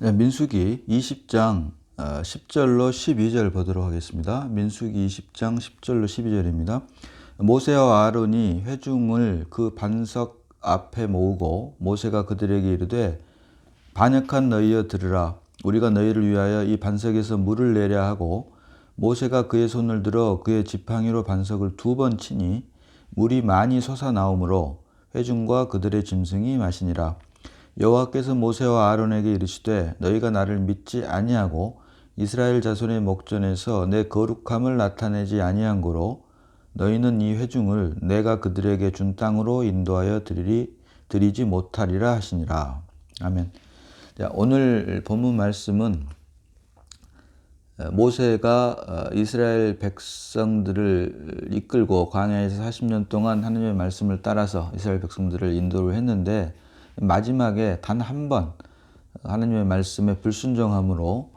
네, 민수기 20장 10절로 12절 보도록 하겠습니다. 민수기 20장 10절로 12절입니다. 모세와 아론이 회중을 그 반석 앞에 모으고 모세가 그들에게 이르되 반역한 너희여 들으라. 우리가 너희를 위하여 이 반석에서 물을 내려 하고 모세가 그의 손을 들어 그의 지팡이로 반석을 2번 치니 물이 많이 솟아나오므로 회중과 그들의 짐승이 마시니라. 여호와께서 모세와 아론에게 이르시되 너희가 나를 믿지 아니하고 이스라엘 자손의 목전에서 내 거룩함을 나타내지 아니한 고로 너희는 이 회중을 내가 그들에게 준 땅으로 인도하여 드리지 못하리라 하시니라. 아멘. 자, 오늘 본문 말씀은 모세가 이스라엘 백성들을 이끌고 광야에서 40년 동안 하나님의 말씀을 따라서 이스라엘 백성들을 인도를 했는데 마지막에 단 한 번 하나님의 말씀에 불순종함으로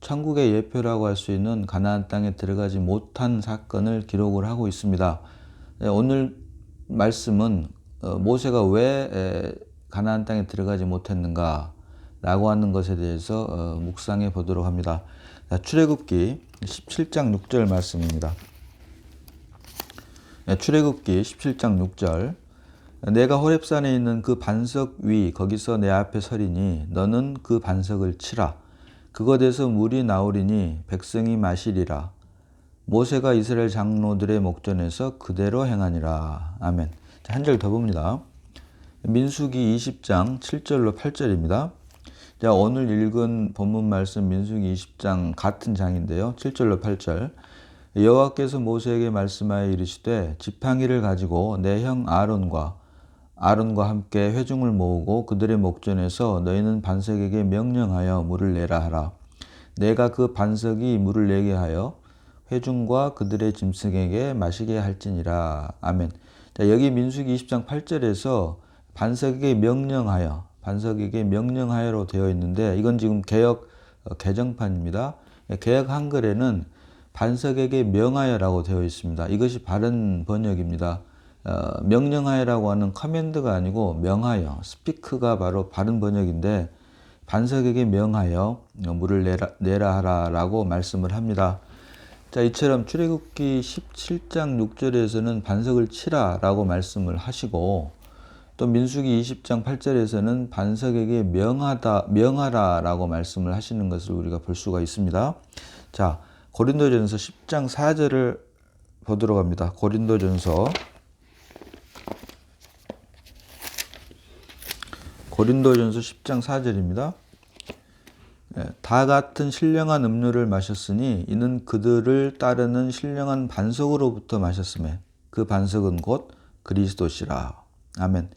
천국의 예표라고 할 수 있는 가나안 땅에 들어가지 못한 사건을 기록을 하고 있습니다. 오늘 말씀은 모세가 왜 가나안 땅에 들어가지 못했는가 라고 하는 것에 대해서 묵상해 보도록 합니다. 출애굽기 17장 6절 말씀입니다. 출애굽기 17장 6절 내가 호렙산에 있는 그 반석 위 거기서 내 앞에 서리니 너는 그 반석을 치라. 그곳에서 물이 나오리니 백성이 마시리라. 모세가 이스라엘 장로들의 목전에서 그대로 행하니라. 아멘. 한 절 더 봅니다. 민수기 20장 7절로 8절입니다. 자, 오늘 읽은 본문 말씀 민수기 20장 같은 장인데요. 7절로 8절. 여호와께서 모세에게 말씀하여 이르시되 지팡이를 가지고 내 형 아론과 함께 회중을 모으고 그들의 목전에서 너희는 반석에게 명령하여 물을 내라 하라. 내가 그 반석이 물을 내게 하여 회중과 그들의 짐승에게 마시게 할지니라. 아멘. 자, 여기 민수기 20장 8절에서 반석에게 명령하여로 되어 있는데 이건 지금 개역 개정판입니다. 개역 한글에는 반석에게 명하여라고 되어 있습니다. 이것이 바른 번역입니다. 명령하여라고 하는 커맨드가 아니고 명하여, 스피크가 바로 바른 번역인데 반석에게 명하여 물을 내라 하라라고 말씀을 합니다. 자, 이처럼 출애굽기 17장 6절에서는 반석을 치라라고 말씀을 하시고 또 민수기 20장 8절에서는 반석에게 명하라라고 말씀을 하시는 것을 우리가 볼 수가 있습니다. 자, 고린도전서 10장 4절을 보도록 합니다. 고린도전서 10장 4절입니다. 다 같은 신령한 음료를 마셨으니 이는 그들을 따르는 신령한 반석으로부터 마셨음에 그 반석은 곧 그리스도시라. 아멘.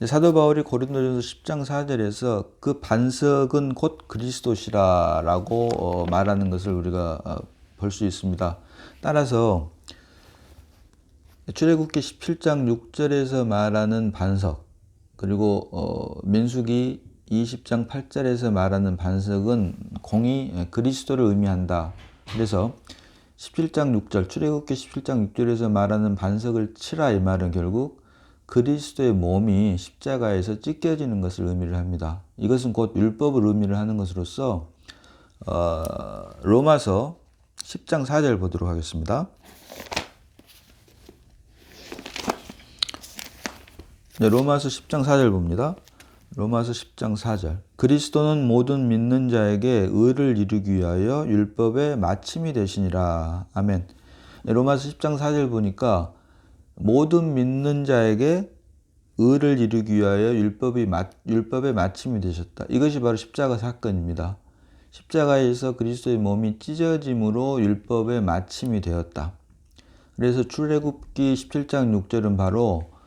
사도 바울이 고린도전서 10장 4절에서 그 반석은 곧 그리스도시라라고 말하는 것을 우리가 볼 수 있습니다. 따라서 출애굽기 17장 6절에서 말하는 반석 그리고 민수기 20장 8절에서 말하는 반석은 공이 그리스도를 의미한다. 그래서 17장 6절 출애굽기 17장 6절에서 말하는 반석을 치라 이 말은 결국 그리스도의 몸이 십자가에서 찢겨지는 것을 의미를 합니다. 이것은 곧 율법을 의미를 하는 것으로서 로마서 10장 4절 보도록 하겠습니다. 네, 로마서 10장 4절 봅니다. 로마서 10장 4절 그리스도는 모든 믿는 자에게 의를 이루기 위하여 율법의 마침이 되시니라. 아멘. 네, 로마서 10장 4절 보니까 모든 믿는 자에게 의를 이루기 위하여 율법의 마침이 되셨다. 이것이 바로 십자가 사건입니다. 십자가에서 그리스도의 몸이 찢어짐으로 율법의 마침이 되었다. 그래서 출애굽기 17장 6절은 바로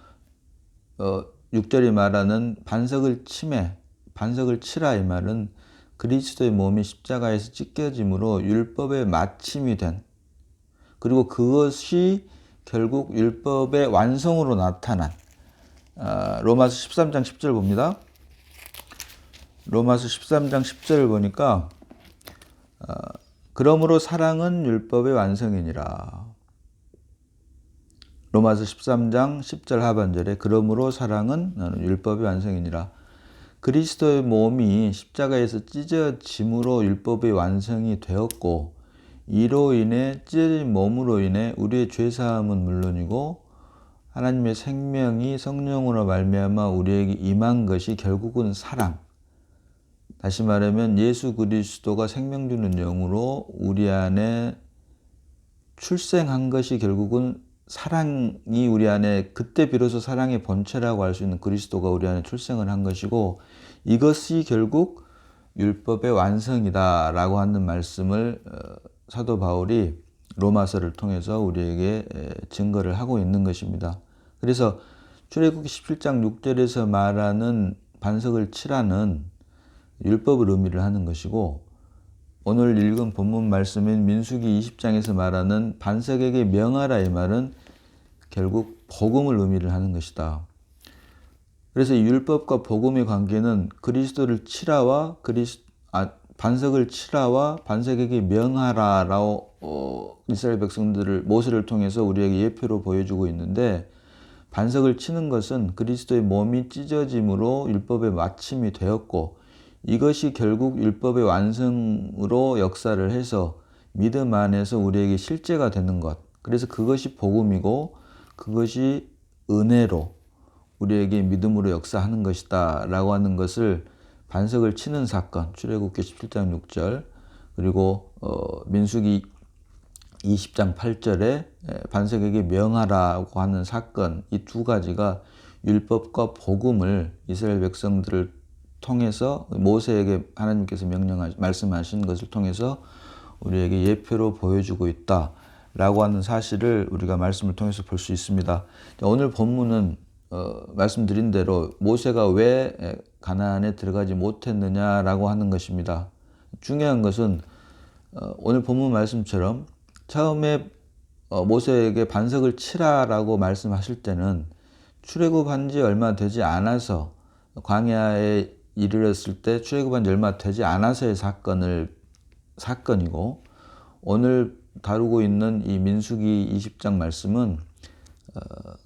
6절이 말하는 반석을 치라 이 말은 그리스도의 몸이 십자가에서 찢겨짐으로 율법의 마침이 된 그리고 그것이 결국 율법의 완성으로 나타난 로마서 13장 10절 봅니다. 로마서 13장 10절을 보니까 그러므로 사랑은 율법의 완성이니라. 로마서 13장 10절 하반절에 그러므로 사랑은 율법의 완성이니라. 그리스도의 몸이 십자가에서 찢어짐으로 율법의 완성이 되었고, 이로 인해 찢어진 몸으로 인해 우리의 죄사함은 물론이고 하나님의 생명이 성령으로 말미암아 우리에게 임한 것이 결국은 사랑. 다시 말하면 예수 그리스도가 생명 주는 영으로 우리 안에 출생한 것이 결국은 사랑이 우리 안에, 그때 비로소 사랑의 본체라고 할 수 있는 그리스도가 우리 안에 출생을 한 것이고, 이것이 결국 율법의 완성이다라고 하는 말씀을 사도 바울이 로마서를 통해서 우리에게 증거를 하고 있는 것입니다. 그래서 출애굽기 17장 6절에서 말하는 반석을 치라는 율법을 의미를 하는 것이고, 오늘 읽은 본문 말씀인 민수기 20장에서 말하는 반석에게 명하라 이 말은 결국 복음을 의미를 하는 것이다. 그래서 율법과 복음의 관계는 그리스도를 치라와 반석을 치라와 반석에게 명하라라고 이스라엘 백성들을 모세를 통해서 우리에게 예표로 보여주고 있는데, 반석을 치는 것은 그리스도의 몸이 찢어짐으로 율법의 마침이 되었고, 이것이 결국 율법의 완성으로 역사를 해서 믿음 안에서 우리에게 실제가 되는 것. 그래서 그것이 복음이고 그것이 은혜로 우리에게 믿음으로 역사하는 것이다 라고 하는 것을 반석을 치는 사건, 출애굽기 17장 6절, 그리고 민수기 20장 8절에 반석에게 명하라고 하는 사건, 이 두 가지가 율법과 복음을 이스라엘 백성들을 통해서 모세에게 하나님께서 말씀하신 것을 통해서 우리에게 예표로 보여주고 있다라고 하는 사실을 우리가 말씀을 통해서 볼 수 있습니다. 오늘 본문은 말씀드린 대로 모세가 왜 가나안에 들어가지 못했느냐라고 하는 것입니다. 중요한 것은 오늘 본문 말씀처럼 처음에 모세에게 반석을 치라라고 말씀하실 때는 출애굽한 지 얼마 되지 않아서, 광야에 이르렀을 때 출애굽한 지 얼마 되지 않아서의 사건이고, 오늘 다루고 있는 이 민수기 20장 말씀은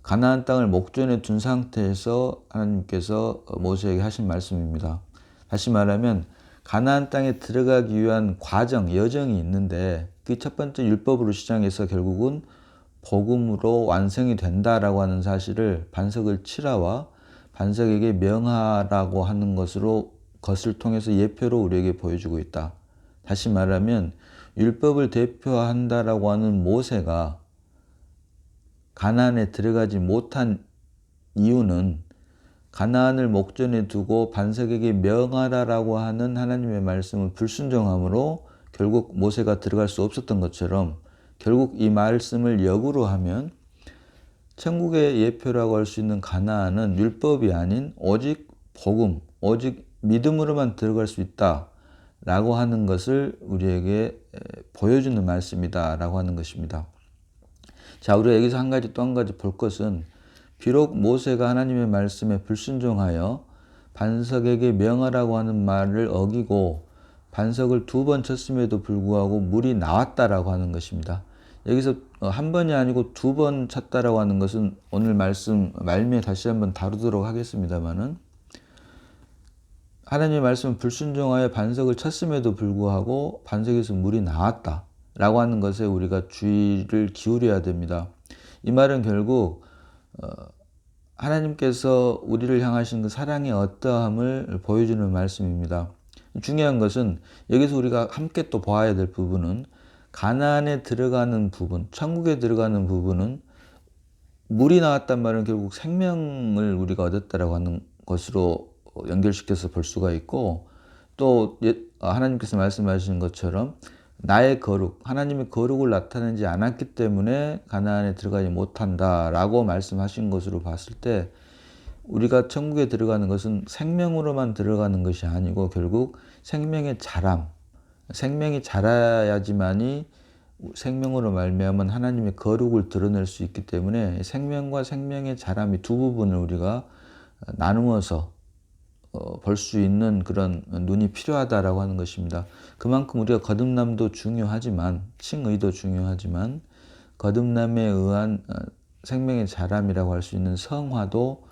가나안 땅을 목전에 둔 상태에서 하나님께서 모세에게 하신 말씀입니다. 다시 말하면 가나안 땅에 들어가기 위한 과정, 여정이 있는데, 그 첫 번째 율법으로 시작해서 결국은 복음으로 완성이 된다라고 하는 사실을 반석을 치라와 반석에게 명하라고 하는 것을 통해서 예표로 우리에게 보여주고 있다. 다시 말하면 율법을 대표한다라고 하는 모세가 가나안에 들어가지 못한 이유는 가나안을 목전에 두고 반석에게 명하라라고 하는 하나님의 말씀을 불순종함으로 결국 모세가 들어갈 수 없었던 것처럼, 결국 이 말씀을 역으로 하면 천국의 예표라고 할 수 있는 가나안은 율법이 아닌 오직 복음, 오직 믿음으로만 들어갈 수 있다라고 하는 것을 우리에게 보여주는 말씀이다라고 하는 것입니다. 자, 우리가 여기서 또 한 가지 볼 것은, 비록 모세가 하나님의 말씀에 불순종하여 반석에게 명하라고 하는 말을 어기고 반석을 2번 쳤음에도 불구하고 물이 나왔다라고 하는 것입니다. 여기서 한 번이 아니고 2번 쳤다라고 하는 것은 오늘 말씀 말미에 다시 한번 다루도록 하겠습니다만은, 하나님의 말씀은 불순종하여 반석을 쳤음에도 불구하고 반석에서 물이 나왔다라고 하는 것에 우리가 주의를 기울여야 됩니다. 이 말은 결국 하나님께서 우리를 향하신 그 사랑의 어떠함을 보여주는 말씀입니다. 중요한 것은 여기서 우리가 함께 또 보아야 될 부분은, 가나안에 들어가는 부분, 천국에 들어가는 부분은 물이 나왔단 말은 결국 생명을 우리가 얻었다라고 하는 것으로 연결시켜서 볼 수가 있고, 또 하나님께서 말씀하시는 것처럼 나의 거룩, 하나님의 거룩을 나타내지 않았기 때문에 가나안에 들어가지 못한다라고 말씀하신 것으로 봤을 때, 우리가 천국에 들어가는 것은 생명으로만 들어가는 것이 아니고 결국 생명의 자람, 생명이 자라야지만이 생명으로 말미암은 하나님의 거룩을 드러낼 수 있기 때문에 생명과 생명의 자람, 이 두 부분을 우리가 나누어서 볼 수 있는 그런 눈이 필요하다라고 하는 것입니다. 그만큼 우리가 거듭남도 중요하지만, 칭의도 중요하지만, 거듭남에 의한 생명의 자람이라고 할 수 있는 성화도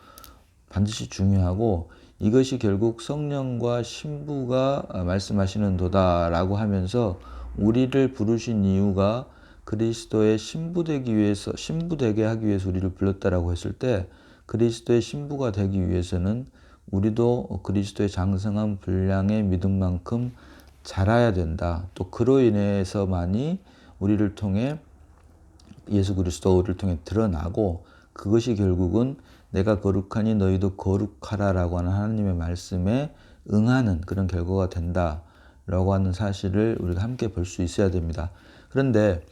반드시 중요하고, 이것이 결국 성령과 신부가 말씀하시는 도다라고 하면서 우리를 부르신 이유가 그리스도의 신부 되기 위해서, 신부 되게 하기 위해서 우리를 불렀다라고 했을 때 그리스도의 신부가 되기 위해서는 우리도 그리스도의 장성한 분량의 믿음만큼 자라야 된다. 또 그로 인해서만이 우리를 통해 예수 그리스도를 통해 드러나고 그것이 결국은 내가 거룩하니 너희도 거룩하라라고 하는 하나님의 말씀에 응하는 그런 결과가 된다라고 하는 사실을 우리가 함께 볼 수 있어야 됩니다. 그런데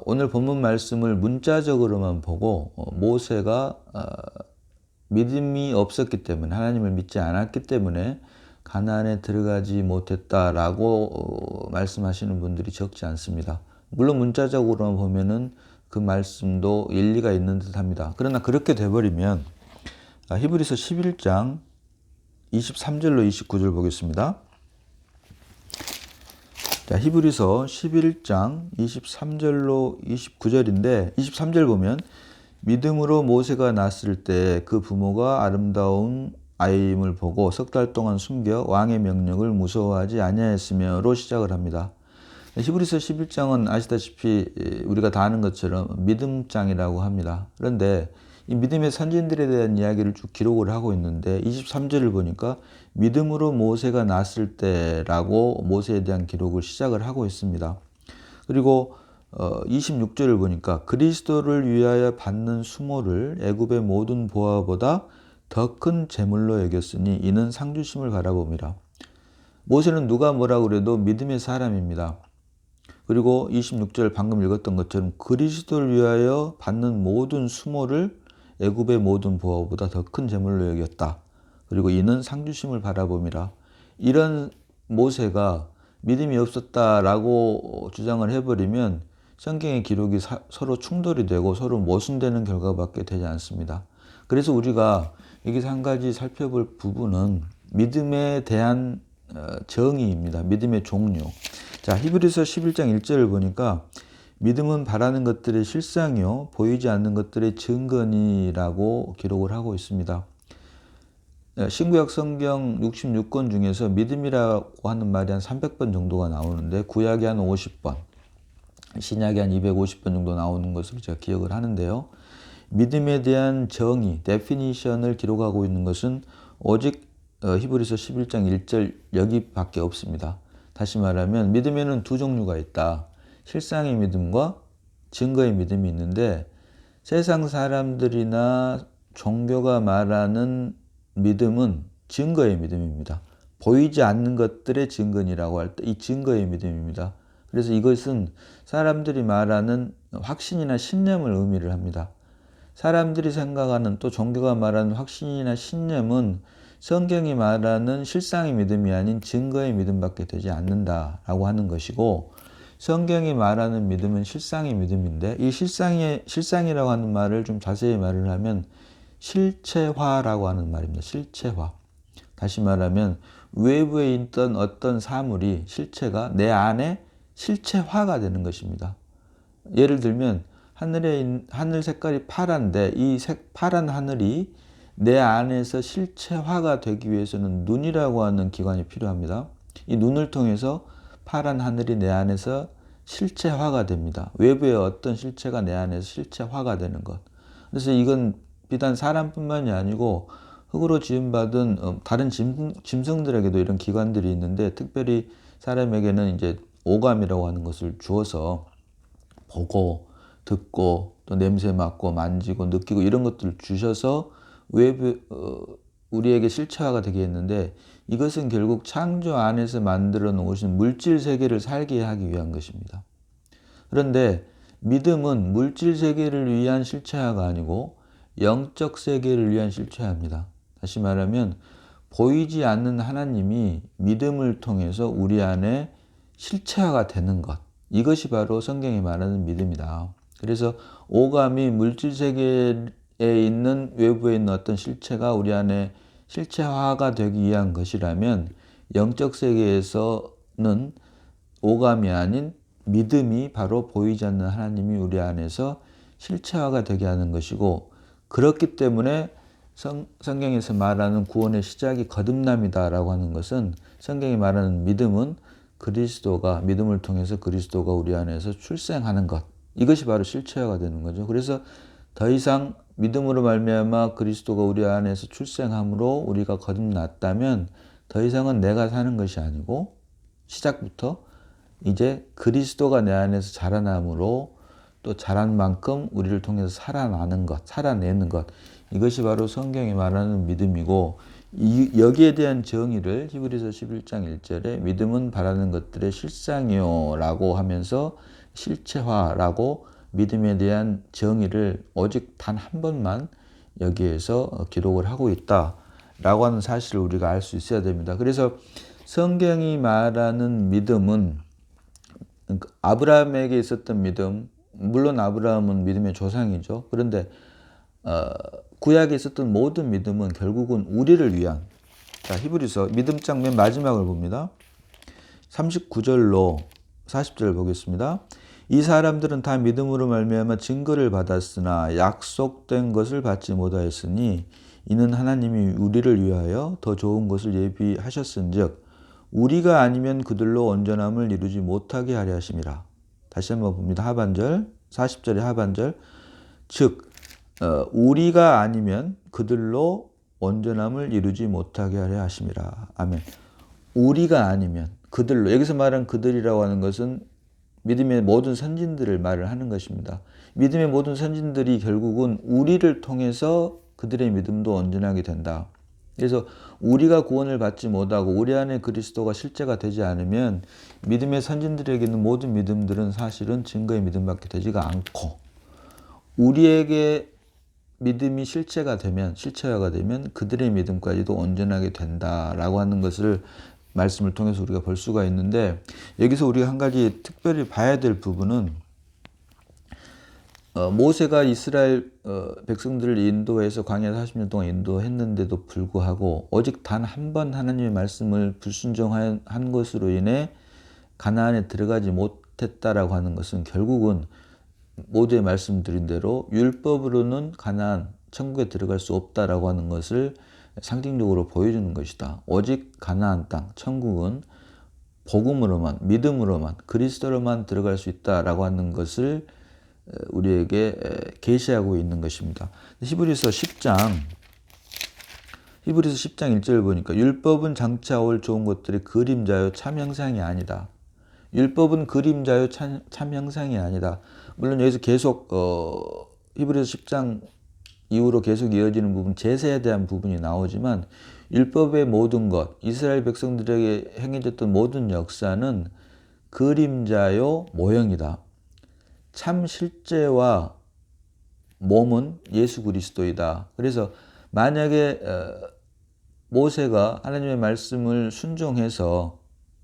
오늘 본문 말씀을 문자적으로만 보고 모세가 믿음이 없었기 때문에 하나님을 믿지 않았기 때문에 가나안에 들어가지 못했다라고 말씀하시는 분들이 적지 않습니다. 물론 문자적으로만 보면은 그 말씀도 일리가 있는 듯합니다. 그러나 그렇게 돼버리면 히브리서 11장 23절로 29절 보겠습니다. 자, 히브리서 11장 23절로 29절인데 23절 보면 믿음으로 모세가 낳았을 때 그 부모가 아름다운 아이임을 보고 석 달 동안 숨겨 왕의 명령을 무서워하지 아니하였으며로 시작을 합니다. 히브리서 11장은 아시다시피 우리가 다 아는 것처럼 믿음장이라고 합니다. 그런데 이 믿음의 선진들에 대한 이야기를 쭉 기록을 하고 있는데 23절을 보니까 믿음으로 모세가 낳았을 때라고 모세에 대한 기록을 시작을 하고 있습니다. 그리고 26절을 보니까 그리스도를 위하여 받는 수모를 애굽의 모든 보화보다 더 큰 재물로 여겼으니 이는 상주심을 바라봅니다. 모세는 누가 뭐라고 그래도 믿음의 사람입니다. 그리고 26절 방금 읽었던 것처럼 그리스도를 위하여 받는 모든 수모를 애굽의 모든 보화보다 더 큰 재물로 여겼다. 그리고 이는 상주심을 바라봅니다. 이런 모세가 믿음이 없었다라고 주장을 해버리면 성경의 기록이 서로 충돌이 되고 서로 모순되는 결과밖에 되지 않습니다. 그래서 우리가 여기서 한 가지 살펴볼 부분은 믿음에 대한 정의입니다. 믿음의 종류. 자, 히브리서 11장 1절을 보니까 믿음은 바라는 것들의 실상이요 보이지 않는 것들의 증거니라고 기록을 하고 있습니다. 신구약 성경 66권 중에서 믿음이라고 하는 말이 한 300번 정도가 나오는데 구약이 한 50번, 신약이 한 250번 정도 나오는 것을 제가 기억을 하는데요. 믿음에 대한 정의, 데피니션을 기록하고 있는 것은 오직 히브리서 11장 1절 여기밖에 없습니다. 다시 말하면 믿음에는 두 종류가 있다. 실상의 믿음과 증거의 믿음이 있는데 세상 사람들이나 종교가 말하는 믿음은 증거의 믿음입니다. 보이지 않는 것들의 증거니라고 할 때 이 증거의 믿음입니다. 그래서 이것은 사람들이 말하는 확신이나 신념을 의미를 합니다. 사람들이 생각하는 또 종교가 말하는 확신이나 신념은 성경이 말하는 실상의 믿음이 아닌 증거의 믿음밖에 되지 않는다라고 하는 것이고 성경이 말하는 믿음은 실상의 믿음인데 이 실상이라고 하는 말을 좀 자세히 말을 하면 실체화라고 하는 말입니다. 실체화. 다시 말하면 외부에 있던 어떤 사물이 실체가 내 안에 실체화가 되는 것입니다. 예를 들면 하늘 색깔이 파란데 이 파란 하늘이 내 안에서 실체화가 되기 위해서는 눈이라고 하는 기관이 필요합니다. 이 눈을 통해서 파란 하늘이 내 안에서 실체화가 됩니다. 외부의 어떤 실체가 내 안에서 실체화가 되는 것. 그래서 이건 비단 사람뿐만이 아니고 흙으로 지음받은 다른 짐승들에게도 이런 기관들이 있는데 특별히 사람에게는 이제 오감이라고 하는 것을 주어서 보고 듣고 또 냄새 맡고 만지고 느끼고 이런 것들을 주셔서 외부 우리에게 실체화가 되게 했는데 이것은 결국 창조 안에서 만들어 놓으신 물질 세계를 살게 하기 위한 것입니다. 그런데 믿음은 물질 세계를 위한 실체화가 아니고 영적 세계를 위한 실체화입니다. 다시 말하면 보이지 않는 하나님이 믿음을 통해서 우리 안에 실체화가 되는 것. 이것이 바로 성경이 말하는 믿음이다. 그래서 오감이 물질 세계에 있는 외부에 있는 어떤 실체가 우리 안에 실체화가 되기 위한 것이라면 영적 세계에서는 오감이 아닌 믿음이 바로 보이지 않는 하나님이 우리 안에서 실체화가 되게 하는 것이고 그렇기 때문에 성경에서 말하는 구원의 시작이 거듭남이다라고 하는 것은 성경이 말하는 믿음은 그리스도가 믿음을 통해서 그리스도가 우리 안에서 출생하는 것. 이것이 바로 실체화가 되는 거죠. 그래서 더 이상 믿음으로 말미암아 그리스도가 우리 안에서 출생함으로 우리가 거듭났다면 더 이상은 내가 사는 것이 아니고 시작부터 이제 그리스도가 내 안에서 자라남으로 또 자란 만큼 우리를 통해서 살아나는 것, 살아내는 것. 이것이 바로 성경이 말하는 믿음이고 여기에 대한 정의를 히브리서 11장 1절에 믿음은 바라는 것들의 실상이요 라고 하면서 실체화라고 믿음에 대한 정의를 오직 단 한 번만 여기에서 기록을 하고 있다라고 하는 사실을 우리가 알 수 있어야 됩니다. 그래서 성경이 말하는 믿음은 아브라함에게 있었던 믿음, 물론 아브라함은 믿음의 조상이죠. 그런데 구약에 있었던 모든 믿음은 결국은 우리를 위한, 자, 히브리서 믿음장 맨 마지막을 봅니다. 39절로 40절 보겠습니다. 이 사람들은 다 믿음으로 말미암아 증거를 받았으나 약속된 것을 받지 못하였으니 이는 하나님이 우리를 위하여 더 좋은 것을 예비하셨은즉 우리가 아니면 그들로 온전함을 이루지 못하게 하려 하심이라. 다시 한번 봅니다. 하반절, 40절의 하반절. 즉 우리가 아니면 그들로 온전함을 이루지 못하게 하려 하심이라. 아멘. 우리가 아니면 그들로, 여기서 말한 그들이라고 하는 것은 믿음의 모든 선진들을 말을 하는 것입니다. 믿음의 모든 선진들이 결국은 우리를 통해서 그들의 믿음도 온전하게 된다. 그래서 우리가 구원을 받지 못하고 우리 안에 그리스도가 실제가 되지 않으면 믿음의 선진들에게 있는 모든 믿음들은 사실은 증거의 믿음밖에 되지가 않고, 우리에게 믿음이 실체화가 되면 그들의 믿음까지도 온전하게 된다라고 하는 것을 말씀을 통해서 우리가 볼 수가 있는데, 여기서 우리가 한 가지 특별히 봐야 될 부분은 모세가 이스라엘 백성들을 인도해서 광야에서 40년 동안 인도했는데도 불구하고 오직 단 한 번 하나님의 말씀을 불순종한 것으로 인해 가나안에 들어가지 못했다라고 하는 것은 결국은 모두의 말씀드린 대로 율법으로는 가나안, 천국에 들어갈 수 없다라고 하는 것을 상징적으로 보여주는 것이다. 오직 가나안 땅, 천국은 복음으로만, 믿음으로만, 그리스도로만 들어갈 수 있다라고 하는 것을 우리에게 계시하고 있는 것입니다. 히브리서 10장 1절 보니까 율법은 장차 올 좋은 것들의 그림자요 참 형상이 아니다. 율법은 그림자요 참 형상이 아니다. 물론 여기서 계속 히브리서 10장 이후로 계속 이어지는 부분, 제사에 대한 부분이 나오지만 율법의 모든 것, 이스라엘 백성들에게 행해졌던 모든 역사는 그림자요 모형이다. 참 실제와 몸은 예수 그리스도이다. 그래서 만약에 모세가 하나님의 말씀을 순종해서,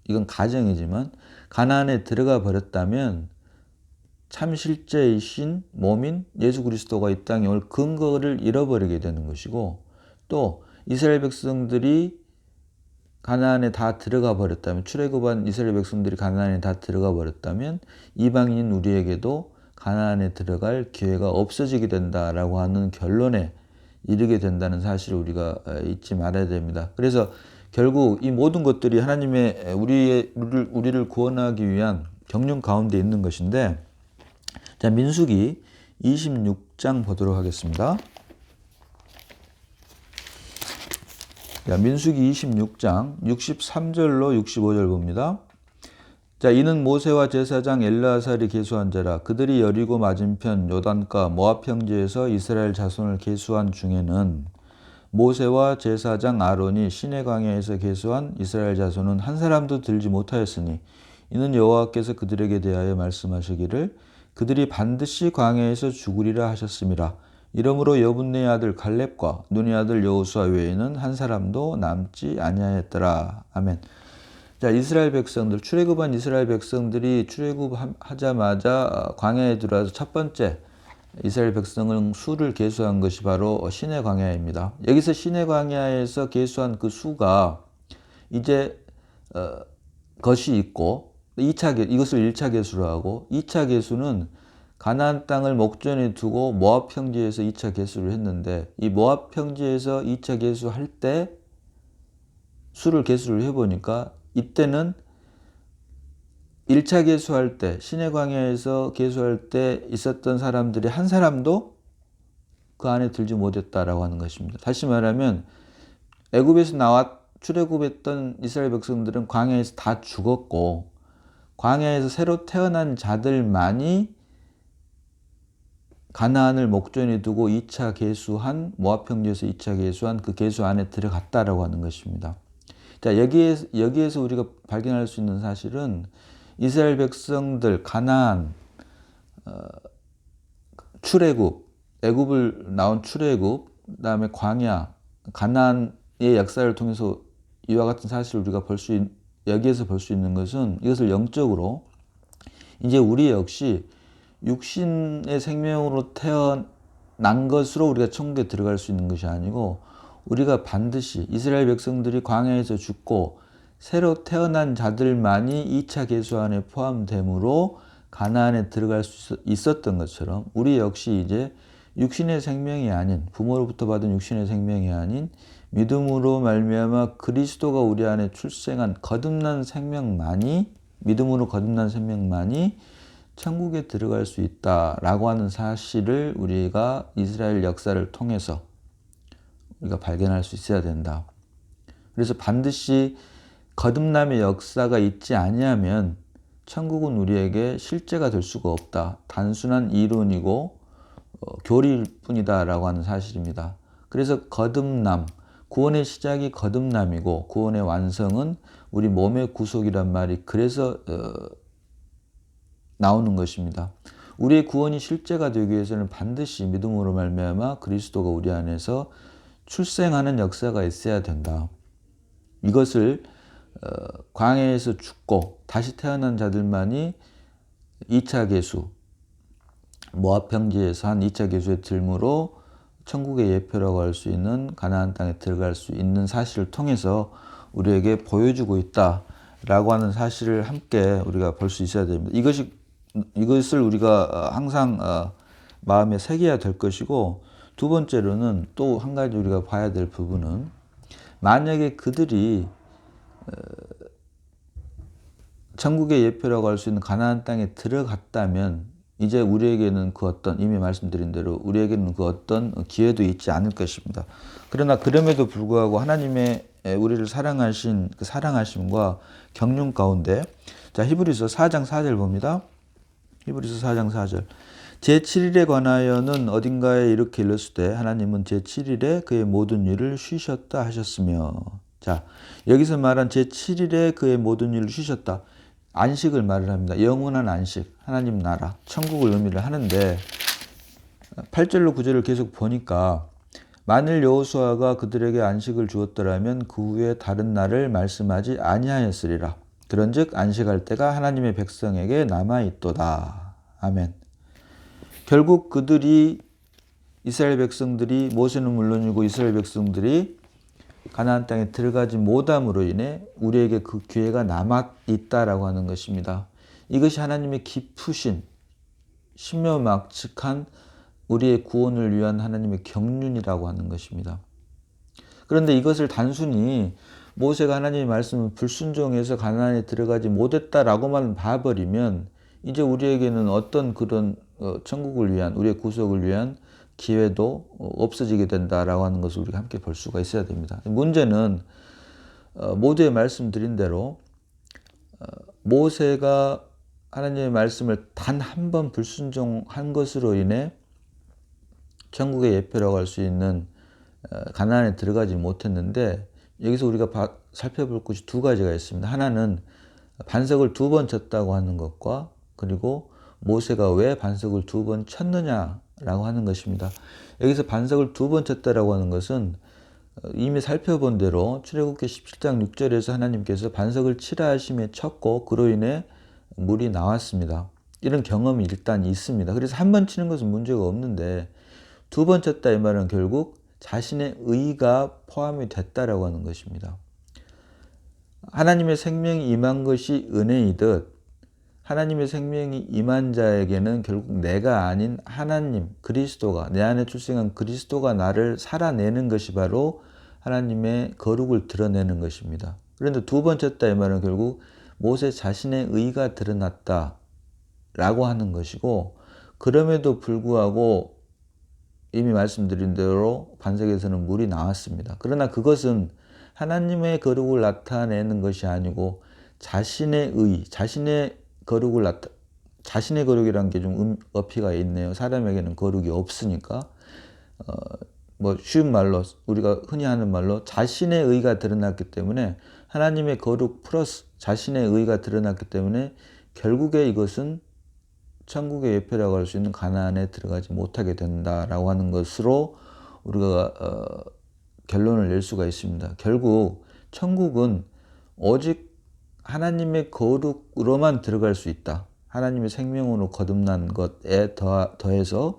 이건 가정이지만 가나안에 들어가 버렸다면 참 실제이신 몸인 예수 그리스도가 이 땅에 올 근거를 잃어버리게 되는 것이고, 또 이스라엘 백성들이 가나안에 다 들어가 버렸다면, 출애굽한 이스라엘 백성들이 가나안에 다 들어가 버렸다면 이방인 우리에게도 가나안에 들어갈 기회가 없어지게 된다라고 하는 결론에 이르게 된다는 사실을 우리가 잊지 말아야 됩니다. 그래서 결국 이 모든 것들이 하나님의 우리를 구원하기 위한 경륜 가운데 있는 것인데, 자, 민수기 26장 보도록 하겠습니다. 자, 민수기 26장 63절로 65절 봅니다. 자, 이는 모세와 제사장 엘르아살이 계수한 자라. 그들이 여리고 맞은편 요단가 모압 평지에서 이스라엘 자손을 계수한 중에는 모세와 제사장 아론이 시내 광야에서 계수한 이스라엘 자손은 한 사람도 들지 못하였으니 이는 여호와께서 그들에게 대하여 말씀하시기를 그들이 반드시 광야에서 죽으리라 하셨음이라. 이러므로 여분네의 아들 갈렙과 눈의 아들 여호수아 외에는 한 사람도 남지 아니하였더라. 아멘. 자, 이스라엘 백성들, 출애굽한 이스라엘 백성들이 출애굽하자마자 광야에 들어와서 첫 번째 이스라엘 백성은 수를 계수한 것이 바로 시내 광야입니다. 여기서 시내 광야에서 계수한 그 수가 이제 것이 있고, 이것을 1차 계수로 하고, 2차 계수는 가나안 땅을 목전에 두고 모압 평지에서 2차 계수를 했는데 이 모압 평지에서 2차 계수할 때 수를 계수를 해보니까 이때는 1차 계수할 때 시내 광야에서 계수할 때 있었던 사람들이 한 사람도 그 안에 들지 못했다라고 하는 것입니다. 다시 말하면 애굽에서 나와 출애굽했던 이스라엘 백성들은 광야에서 다 죽었고 광야에서 새로 태어난 자들만이 가나안을 목전에 두고 2차 계수한 모압 평지에서 2차 계수한 그 계수 안에 들어갔다라고 하는 것입니다. 자, 여기에서 우리가 발견할 수 있는 사실은 이스라엘 백성들 가나안 출애굽 애굽을 나온 출애굽 그다음에 광야 가나안의 역사를 통해서 이와 같은 사실을 우리가 여기에서 볼 수 있는 것은 이것을 영적으로 이제 우리 역시 육신의 생명으로 태어난 것으로 우리가 천국에 들어갈 수 있는 것이 아니고 우리가 반드시 이스라엘 백성들이 광야에서 죽고 새로 태어난 자들만이 2차 계수 안에 포함되므로 가나안에 들어갈 수 있었던 것처럼 우리 역시 이제 육신의 생명이 아닌 부모로부터 받은 육신의 생명이 아닌 믿음으로 말미암아 그리스도가 우리 안에 출생한 거듭난 생명만이 믿음으로 거듭난 생명만이 천국에 들어갈 수 있다라고 하는 사실을 우리가 이스라엘 역사를 통해서 우리가 발견할 수 있어야 된다. 그래서 반드시 거듭남의 역사가 있지 아니하면 천국은 우리에게 실제가 될 수가 없다. 단순한 이론이고 교리일 뿐이다라고 하는 사실입니다. 그래서 거듭남, 구원의 시작이 거듭남이고 구원의 완성은 우리 몸의 구속이란 말이 그래서 나오는 것입니다. 우리의 구원이 실제가 되기 위해서는 반드시 믿음으로 말미암아 그리스도가 우리 안에서 출생하는 역사가 있어야 된다. 이것을 광야에서 죽고 다시 태어난 자들만이 2차 계수, 모압 평지에서 한 2차 계수의 들므로 천국의 예표라고 할 수 있는 가나안 땅에 들어갈 수 있는 사실을 통해서 우리에게 보여주고 있다라고 하는 사실을 함께 우리가 볼 수 있어야 됩니다. 이것을 우리가 항상 마음에 새겨야 될 것이고 두 번째로는 또 한 가지 우리가 봐야 될 부분은 만약에 그들이 천국의 예표라고 할 수 있는 가나안 땅에 들어갔다면 이제 우리에게는 그 어떤 이미 말씀드린 대로 우리에게는 그 어떤 기회도 있지 않을 것입니다. 그러나 그럼에도 불구하고 하나님의 우리를 사랑하신 그 사랑하심과 경륜 가운데 자 히브리서 4장 4절 봅니다. 히브리서 4장 4절 제7일에 관하여는 어딘가에 이렇게 일렀으되 하나님은 제7일에 그의 모든 일을 쉬셨다 하셨으며 자 여기서 말한 제7일에 그의 모든 일을 쉬셨다. 안식을 말을 합니다. 영원한 안식, 하나님 나라, 천국을 의미를 하는데 8절로 9절을 계속 보니까 만일 여호수아가 그들에게 안식을 주었더라면 그 후에 다른 날을 말씀하지 아니하였으리라. 그런즉 안식할 때가 하나님의 백성에게 남아있도다. 아멘. 결국 이스라엘 백성들이 모세는 물론이고 이스라엘 백성들이 가나안 땅에 들어가지 못함으로 인해 우리에게 그 기회가 남아있다라고 하는 것입니다. 이것이 하나님의 깊으신 신묘막측한 우리의 구원을 위한 하나님의 경륜이라고 하는 것입니다. 그런데 이것을 단순히 모세가 하나님의 말씀을 불순종해서 가나안에 들어가지 못했다라고만 봐버리면 이제 우리에게는 어떤 그런 천국을 위한 우리의 구속을 위한 기회도 없어지게 된다라고 하는 것을 우리가 함께 볼 수가 있어야 됩니다. 문제는 모두의 말씀드린 대로 모세가 하나님의 말씀을 단 한 번 불순종한 것으로 인해 천국의 예표라고 할 수 있는 가나안에 들어가지 못했는데 여기서 우리가 살펴볼 것이 두 가지가 있습니다. 하나는 반석을 2번 쳤다고 하는 것과 그리고 모세가 왜 반석을 2번 쳤느냐라고 하는 것입니다. 여기서 반석을 2번 쳤다라고 하는 것은 이미 살펴본 대로 출애굽기 17장 6절에서 하나님께서 반석을 치라 하심에 쳤고 그로 인해 물이 나왔습니다. 이런 경험이 일단 있습니다. 그래서 한 번 치는 것은 문제가 없는데 2번 쳤다 이 말은 결국 자신의 의가 포함이 됐다라고 하는 것입니다. 하나님의 생명이 임한 것이 은혜이듯 하나님의 생명이 임한 자에게는 결국 내가 아닌 하나님, 그리스도가, 내 안에 출생한 그리스도가 나를 살아내는 것이 바로 하나님의 거룩을 드러내는 것입니다. 그런데 두 번째 이 말은 결국 모세 자신의 의가 드러났다 라고 하는 것이고, 그럼에도 불구하고 이미 말씀드린 대로 반석에서는 물이 나왔습니다. 그러나 그것은 하나님의 거룩을 나타내는 것이 아니고 자신의 의, 자신의 거룩이라는 게 좀 어폐가 있네요. 사람에게는 거룩이 없으니까. 쉬운 말로, 우리가 흔히 하는 말로 자신의 의가 드러났기 때문에, 하나님의 거룩 플러스 자신의 의가 드러났기 때문에 결국에 이것은 천국의 예표라고 할 수 있는 가나안에 들어가지 못하게 된다라고 하는 것으로 우리가 결론을 낼 수가 있습니다. 결국 천국은 오직 하나님의 거룩으로만 들어갈 수 있다. 하나님의 생명으로 거듭난 것에 더해서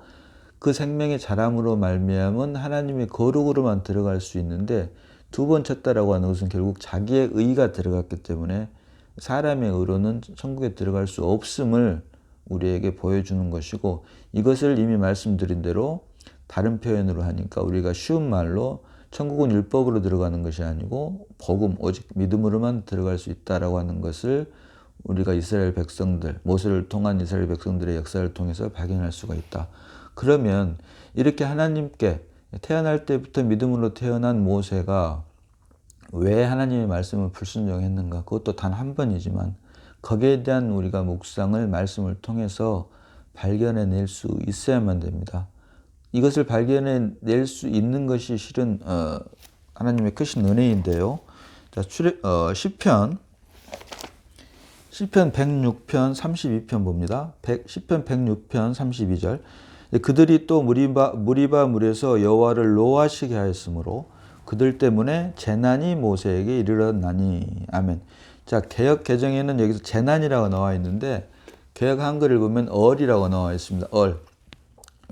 그 생명의 자람으로 말미암은 하나님의 거룩으로만 들어갈 수 있는데, 두 번 쳤다라고 하는 것은 결국 자기의 의가 들어갔기 때문에 사람의 의로는 천국에 들어갈 수 없음을 우리에게 보여주는 것이고, 이것을 이미 말씀드린 대로 다른 표현으로 하니까 우리가 쉬운 말로 천국은 율법으로 들어가는 것이 아니고 복음, 오직 믿음으로만 들어갈 수 있다라고 하는 것을 우리가 이스라엘 백성들, 모세를 통한 이스라엘 백성들의 역사를 통해서 발견할 수가 있다. 그러면 이렇게 하나님께 태어날 때부터 믿음으로 태어난 모세가 왜 하나님의 말씀을 불순종했는가? 그것도 단 한 번이지만 거기에 대한 우리가 묵상을 말씀을 통해서 발견해낼 수 있어야만 됩니다. 이것을 발견해낼 수 있는 것이 실은 하나님의 크신 은혜인데요. 자, 시편 106편 32편 봅니다. 시편 106편 32절. 그들이 또 무리바 물에서 여호와를 노하시게 하였으므로 그들 때문에 재난이 모세에게 이르렀나니. 아멘. 자, 개역 개정에는 여기서 재난이라고 나와 있는데 개역 한글을 보면 얼이라고 나와 있습니다. 얼.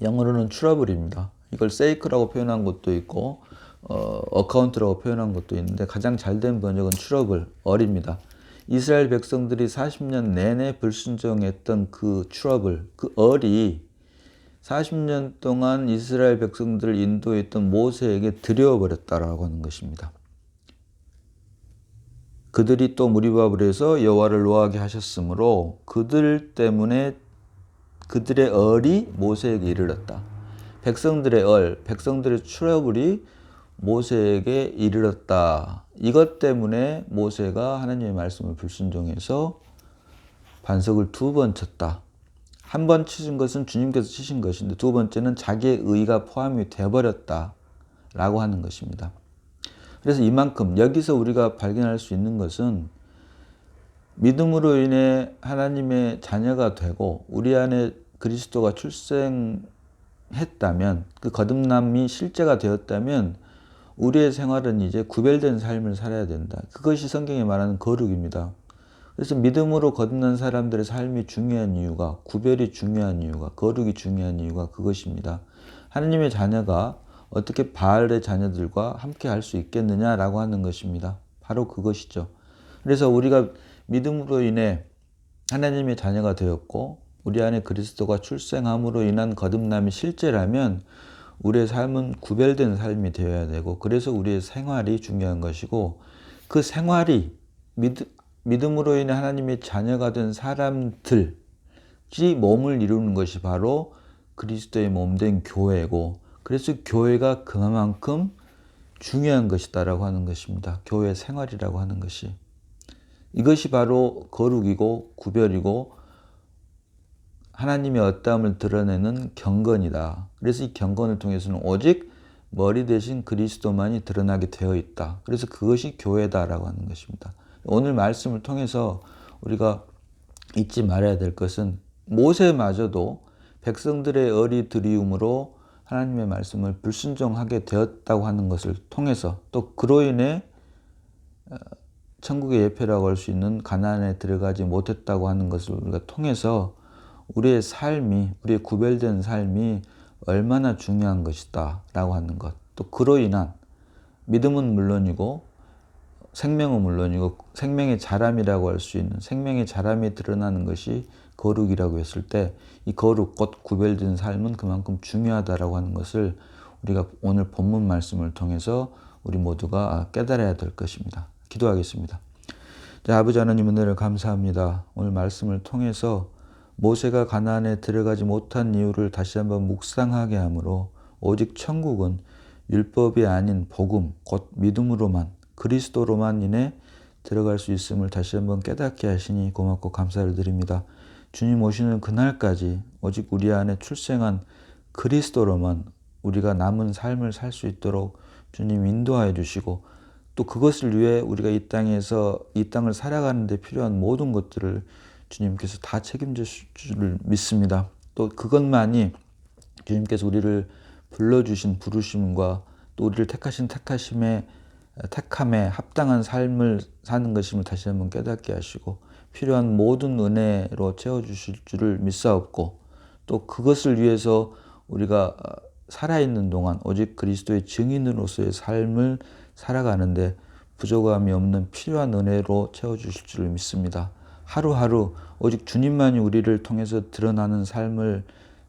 영어로는 트러블입니다. 이걸 세이크라고 표현한 것도 있고 어카운트라고 표현한 것도 있는데 가장 잘된 번역은 트러블, 얼입니다. 이스라엘 백성들이 40년 내내 불순종했던 그 트러블, 그 얼이 40년 동안 이스라엘 백성들을 인도했던 모세에게 들여버렸다라고 하는 것입니다. 그들이 또 무리바불에서 여호와를 노하게 하셨으므로 그들 때문에 그들의 얼이 모세에게 이르렀다. 백성들의 얼, 백성들의 트러블이 모세에게 이르렀다. 이것 때문에 모세가 하나님의 말씀을 불순종해서 반석을 두 번 쳤다. 한 번 치신 것은 주님께서 치신 것인데 두 번째는 자기의 의가 포함이 되어버렸다 라고 하는 것입니다. 그래서 이만큼 여기서 우리가 발견할 수 있는 것은 믿음으로 인해 하나님의 자녀가 되고 우리 안에 그리스도가 출생했다면, 그 거듭남이 실제가 되었다면 우리의 생활은 이제 구별된 삶을 살아야 된다. 그것이 성경이 말하는 거룩입니다. 그래서 믿음으로 거듭난 사람들의 삶이 중요한 이유가, 구별이 중요한 이유가, 거룩이 중요한 이유가 그것입니다. 하나님의 자녀가 어떻게 바알의 자녀들과 함께 할 수 있겠느냐라고 하는 것입니다. 바로 그것이죠. 그래서 우리가 믿음으로 인해 하나님의 자녀가 되었고 우리 안에 그리스도가 출생함으로 인한 거듭남이 실제라면 우리의 삶은 구별된 삶이 되어야 되고, 그래서 우리의 생활이 중요한 것이고, 그 생활이 믿음으로 인해 하나님의 자녀가 된 사람들이 몸을 이루는 것이 바로 그리스도의 몸된 교회고, 그래서 교회가 그만큼 중요한 것이다라고 하는 것입니다. 교회 생활이라고 하는 것이. 이것이 바로 거룩이고 구별이고 하나님의 어떠함을 드러내는 경건이다. 그래서 이 경건을 통해서는 오직 머리 대신 그리스도만이 드러나게 되어 있다. 그래서 그것이 교회다라고 하는 것입니다. 오늘 말씀을 통해서 우리가 잊지 말아야 될 것은 모세마저도 백성들의 어리 드리움으로 하나님의 말씀을 불순종하게 되었다고 하는 것을 통해서, 또 그로 인해 천국의 예표라고 할 수 있는 가나안에 들어가지 못했다고 하는 것을 우리가 통해서 우리의 삶이, 우리의 구별된 삶이 얼마나 중요한 것이다 라고 하는 것, 또 그로 인한 믿음은 물론이고 생명은 물론이고 생명의 자람이라고 할 수 있는 생명의 자람이 드러나는 것이 거룩이라고 했을 때 이 거룩 곧 구별된 삶은 그만큼 중요하다라고 하는 것을 우리가 오늘 본문 말씀을 통해서 우리 모두가 깨달아야 될 것입니다. 기도하겠습니다. 자, 아버지 하나님 은혜를 감사합니다. 오늘 말씀을 통해서 모세가 가나안에 들어가지 못한 이유를 다시 한번 묵상하게 하므로 오직 천국은 율법이 아닌 복음 곧 믿음으로만 그리스도로만 인해 들어갈 수 있음을 다시 한번 깨닫게 하시니 고맙고 감사를 드립니다. 주님 오시는 그날까지 오직 우리 안에 출생한 그리스도로만 우리가 남은 삶을 살 수 있도록 주님 인도하여 주시고 또 그것을 위해 우리가 이 땅에서 이 땅을 살아가는 데 필요한 모든 것들을 주님께서 다 책임져 줄 줄 믿습니다. 또 그것만이 주님께서 우리를 불러주신 부르심과 또 우리를 택하신 택함에 합당한 삶을 사는 것임을 다시 한번 깨닫게 하시고 필요한 모든 은혜로 채워주실 줄을 믿사옵고 또 그것을 위해서 우리가 살아있는 동안 오직 그리스도의 증인으로서의 삶을 살아가는데 부족함이 없는 필요한 은혜로 채워주실 줄을 믿습니다. 하루하루 오직 주님만이 우리를 통해서 드러나는 삶을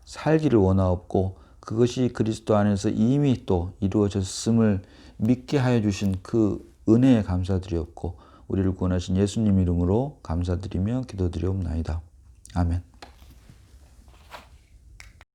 살기를 원하옵고 그것이 그리스도 안에서 이미 또 이루어졌음을 믿게 하여 주신 그 은혜에 감사드리옵고 우리를 구원하신 예수님 이름으로 감사드리며 기도드리옵나이다. 아멘.